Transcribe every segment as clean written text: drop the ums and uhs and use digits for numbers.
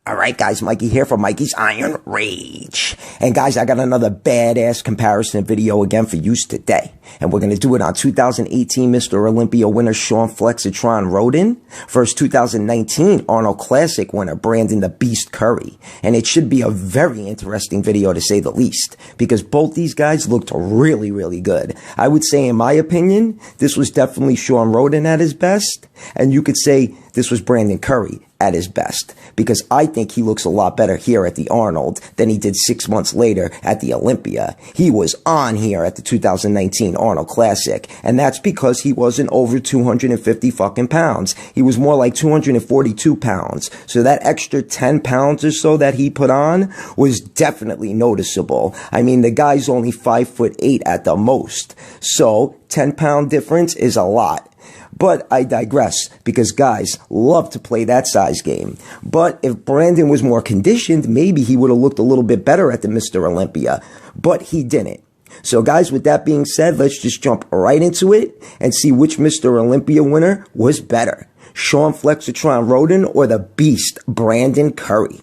Alright guys, Mikey here for Mikey's Iron Rage. And guys, I got another badass comparison video again for use today. And we're going to do it on 2018 Mr. Olympia winner SHAWN RHODEN versus 2019 Arnold Classic winner Brandon the Beast Curry. And it should be a very interesting video to say the least, because both these guys looked really, really good. I would say, in my opinion, this was definitely SHAWN RHODEN at his best. And you could say this was Brandon Curry at his best, because I think he looks a lot better here at the Arnold than he did 6 months later at the Olympia. He was on here at the 2019 Arnold Classic, and that's because he wasn't over 250 fucking pounds. He was more like 242 pounds. So that extra 10 pounds or so that he put on was definitely noticeable. I mean, the guy's only 5'8" at the most. So 10-pound difference is a lot. But I digress, because guys love to play that size game. But if Brandon was more conditioned, maybe he would have looked a little bit better at the Mr. Olympia. But he didn't. So guys, with that being said, let's just jump right into it and see which Mr. Olympia winner was better. SHAWN RHODEN or the Beast Brandon Curry.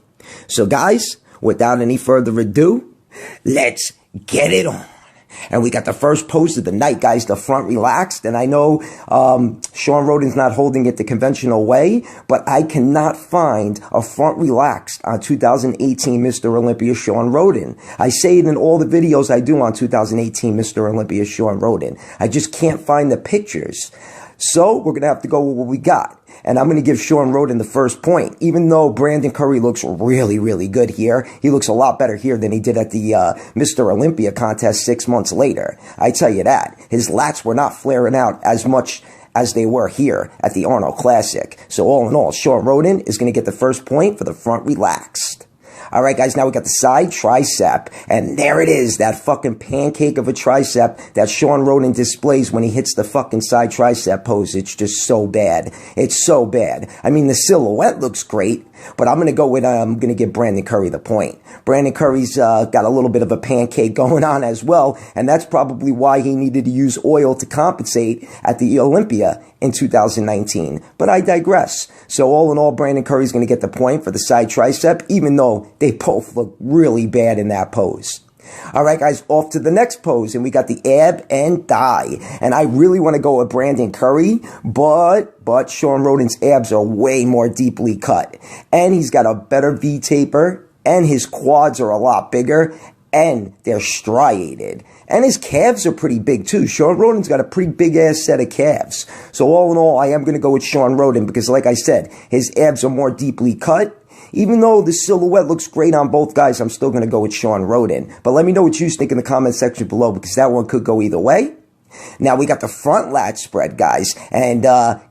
So guys, without any further ado, let's get it on. And we got the first pose of the night, guys, the front relaxed. And I know SHAWN RHODEN's not holding it the conventional way, but I cannot find a front relaxed on 2018 Mr. Olympia SHAWN RHODEN. I say it in all the videos I do on 2018 Mr. Olympia SHAWN RHODEN. I just can't find the pictures. So we're going to have to go with what we got. And I'm going to give SHAWN RHODEN the first point. Even though Brandon Curry looks really, really good here, he looks a lot better here than he did at the Mr. Olympia contest 6 months later. I tell you that. His lats were not flaring out as much as they were here at the Arnold Classic. So all in all, SHAWN RHODEN is going to get the first point for the front relaxed. Alright guys, now we got the side tricep, and there it is, that fucking pancake of a tricep that SHAWN RHODEN displays when he hits the fucking side tricep pose. It's just so bad. It's so bad. I mean, the silhouette looks great, but I'm gonna give Brandon Curry the point. Brandon Curry's got a little bit of a pancake going on as well, and that's probably why he needed to use oil to compensate at the Olympia in 2019. But I digress. So all in all, Brandon Curry's gonna get the point for the side tricep, even though they both look really bad in that pose. Alright guys, off to the next pose, and we got the ab and thigh. And I really want to go with Brandon Curry, but SHAWN RHODEN's abs are way more deeply cut. And he's got a better V-taper, and his quads are a lot bigger, and they're striated. And his calves are pretty big too. SHAWN RHODEN's got a pretty big ass set of calves. So all in all, I am going to go with SHAWN RHODEN, because like I said, his abs are more deeply cut. Even though the silhouette looks great on both guys, I'm still going to go with SHAWN RHODEN. But let me know what you think in the comment section below, because that one could go either way. Now we got the front lat spread, guys. And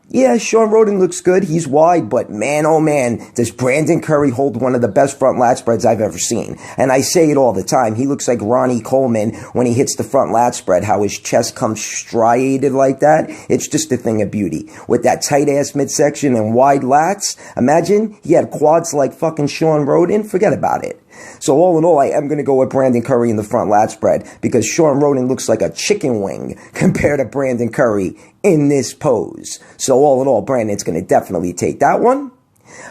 yeah, SHAWN RHODEN looks good. He's wide, but man, oh man, does Brandon Curry hold one of the best front lat spreads I've ever seen. And I say it all the time. He looks like Ronnie Coleman when he hits the front lat spread, how his chest comes striated like that. It's just a thing of beauty. With that tight ass midsection and wide lats, imagine he had quads like fucking SHAWN RHODEN. Forget about it. So all in all, I am going to go with Brandon Curry in the front lat spread, because SHAWN RHODEN looks like a chicken wing compared to Brandon Curry in this pose. So all in all, Brandon's going to definitely take that one.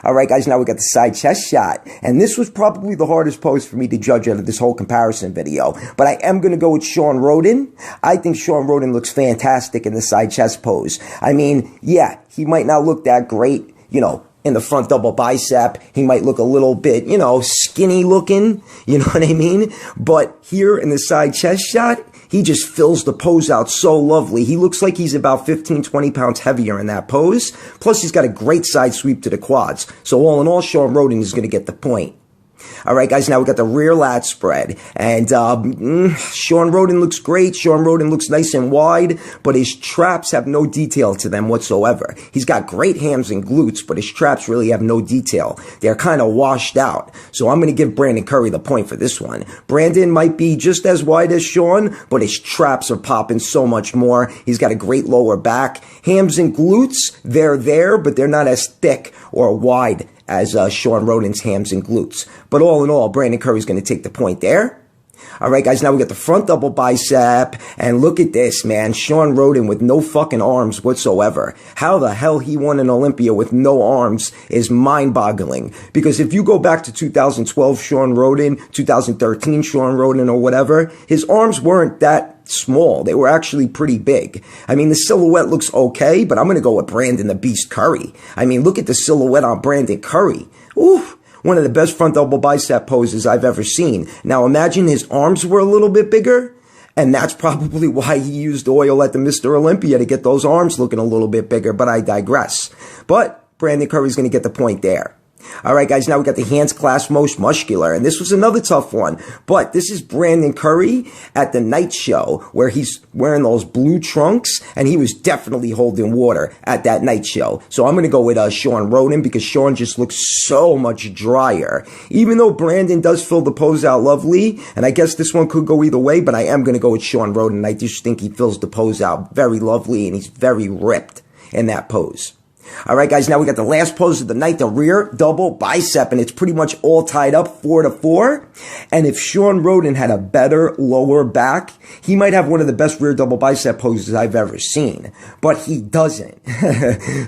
Alright guys, now we got the side chest shot. And this was probably the hardest pose for me to judge out of this whole comparison video. But I am going to go with SHAWN RHODEN. I think SHAWN RHODEN looks fantastic in the side chest pose. I mean, yeah, he might not look that great, you know, in the front double bicep. He might look a little bit, you know, skinny looking, you know what I mean? But here in the side chest shot, he just fills the pose out so lovely. He looks like he's about 15, 20 pounds heavier in that pose. Plus, he's got a great side sweep to the quads. So all in all, SHAWN RHODEN is going to get the point. Alright guys, now we got the rear lat spread. And SHAWN RHODEN looks great. SHAWN RHODEN looks nice and wide, but his traps have no detail to them whatsoever. He's got great hams and glutes, but his traps really have no detail. They're kind of washed out. So I'm going to give Brandon Curry the point for this one. Brandon might be just as wide as SHAWN, but his traps are popping so much more. He's got a great lower back. Hams and glutes, they're there, but they're not as thick or wide as SHAWN RHODEN's hams and glutes. But all in all, Brandon Curry's going to take the point there. All right, guys, now we got the front double bicep, and look at this, man. SHAWN RHODEN with no fucking arms whatsoever. How the hell he won an Olympia with no arms is mind-boggling. Because if you go back to 2012 SHAWN RHODEN, 2013 SHAWN RHODEN or whatever, his arms weren't that small. They were actually pretty big. I mean, the silhouette looks okay, but I'm going to go with Brandon the Beast Curry. I mean, look at the silhouette on Brandon Curry. Ooh. One of the best front double bicep poses I've ever seen. Now imagine his arms were a little bit bigger, and that's probably why he used oil at the Mr. Olympia to get those arms looking a little bit bigger, but I digress. But Brandon Curry's going to get the point there. All right, guys, now we got the hands clasped most muscular, and this was another tough one. But this is Brandon Curry at the night show where he's wearing those blue trunks, and he was definitely holding water at that night show. So I'm going to go with SHAWN RHODEN because Shawn just looks so much drier. Even though Brandon does fill the pose out lovely, and I guess this one could go either way, but I am going to go with SHAWN RHODEN. I just think he fills the pose out very lovely, and he's very ripped in that pose. All right, guys, now we got the last pose of the night, the rear double bicep, and it's pretty much all tied up 4-4. And if SHAWN RHODEN had a better lower back, he might have one of the best rear double bicep poses I've ever seen. But he doesn't.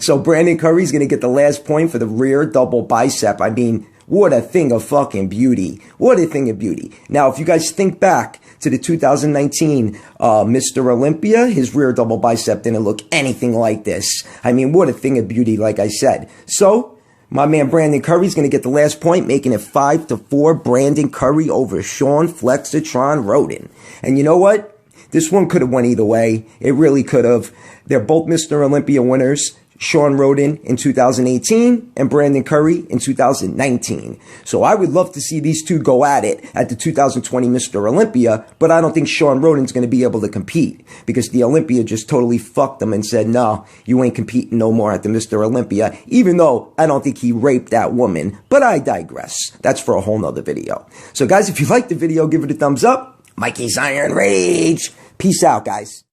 So Brandon Curry's going to get the last point for the rear double bicep. I mean, what a thing of fucking beauty. What a thing of beauty. Now, if you guys think back to the 2019 Mr. Olympia, his rear double bicep didn't look anything like this. I mean, what a thing of beauty, like I said. So, my man Brandon Curry's going to get the last point, making it 5-4. Brandon Curry over Shawn Flexitron RHODEN. And you know what? This one could have went either way. It really could have. They're both Mr. Olympia winners. SHAWN RHODEN in 2018 and Brandon Curry in 2019. So I would love to see these two go at it at the 2020 Mr. Olympia, but I don't think SHAWN RHODEN's going to be able to compete because the Olympia just totally fucked them and said, no, you ain't competing no more at the Mr. Olympia, even though I don't think he raped that woman, but I digress. That's for a whole nother video. So guys, if you liked the video, give it a thumbs up. Mikey's Iron Rage. Peace out, guys.